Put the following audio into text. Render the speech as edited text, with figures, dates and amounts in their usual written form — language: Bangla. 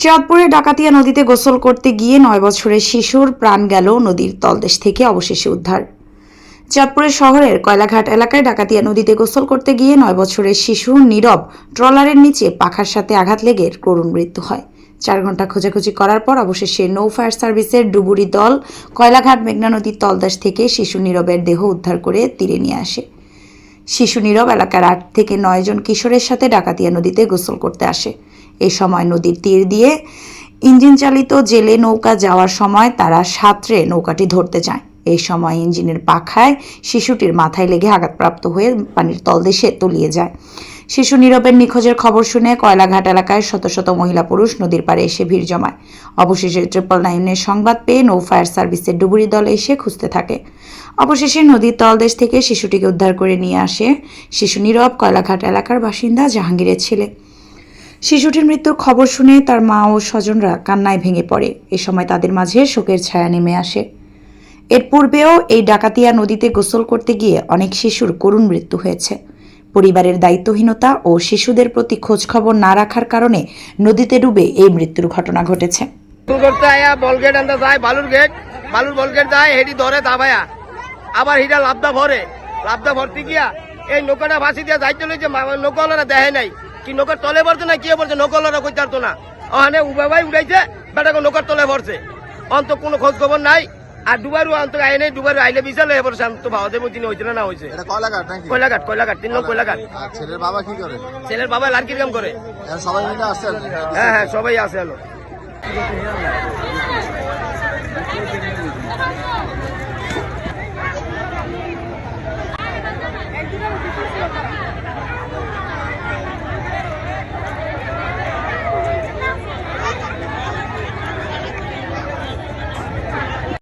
চাঁদপুরে ডাকাতিয়া নদীতে গোসল করতে গিয়ে 9 বছরের শিশুর প্রাণ গেল নদীর তলদেশ থেকে অবশেষে উদ্ধার। চাঁদপুরের শহরের কয়লাঘাট এলাকায় ডাকাতিয়া নদীতে গোসল করতে গিয়ে 9 বছরের শিশু নীরব ট্রলারের নিচে পাখার সাথে আঘাত লেগে করুণ মৃত্যু হয়। 4 ঘন্টা খোঁজাখুঁজি করার পর অবশেষে নৌ ফায়ার সার্ভিসের ডুবুরি দল কয়লাঘাট মেঘনা নদীর তলদেশ থেকে শিশু নীরবের দেহ উদ্ধার করে তীরে নিয়ে আসে। শিশু নীরব এলাকার 8 থেকে 9 জন কিশোরের সাথে ডাকাতিয়া নদীতে গোসল করতে আসে। এই সময় নদীর তীর দিয়ে ইঞ্জিন চালিত জেলে নৌকা যাওয়ার সময় তারা সাঁতরে নৌকাটি ধরতে যায়। এই সময় ইঞ্জিনের পাখায় শিশুটির মাথায় লেগে আঘাতপ্রাপ্ত হয়ে পানির তলদেশে তলিয়ে যায়। শিশু নীরবের নিখোঁজের খবর শুনে কয়লাঘাট এলাকায় শত শত মহিলা পুরুষ নদীর পাড়ে এসে ভিড় জমায়। অবশেষে 999 সংবাদ পেয়ে নৌ ফায়ার সার্ভিসের ডুবুরি দল এসে খুঁজতে থাকে। অবশেষে নদীর তলদেশ থেকে শিশুটিকে উদ্ধার করে নিয়ে আসে শিশু নীরব কয়লাঘাট এলাকার বাসিন্দা জাহাঙ্গীরের ছেলে। শিশুটির মৃত্যুর খবর শুনে তার মা ও স্বজনরা কান্নায় ভেঙে পড়ে। এ সময় তাদের মাঝে শোকের ছায়া নেমে আসে। এর পূর্বেও এই ডাকাতিয়া নদীতে গোসল করতে গিয়ে অনেক শিশুর করুণ মৃত্যু হয়েছে। পরিবারের দায়িত্বহীনতা ও শিশুদের প্রতি খোঁজখবর না রাখার কারণে নদীতে ডুবে এই মৃত্যুর ঘটনা ঘটেছে। আবার হিটা লাভদা ভরতে গিয়া এই নৌকাটা ভাসি দিয়া যাইতে লইছে, নৌকাওয়ালারা দেখে নাই কি নৌকার তলে ভরছে না কি বলছে, নৌকাওয়ালারা কইতে পারতো না। ওখানে উবাই উড়াইছে, বেটাকে নৌকার তলে ভরছে, অন্ত কোনো খোঁজ খবর নাই। আর ডুবারু অন্ত আইনে ডুবারু আইলে বিশাল হয়ে পড়ছে। তো ভাবা দেবো তিনি হয়েছিল না হয়েছে কয়লাঘাট 3 নং কয়লাঘাট। ছেলের বাবা কি করে? ছেলের বাবা লার্কির কাম করে। সবাই মিলে আসছেন? হ্যাঁ সবাই আছে।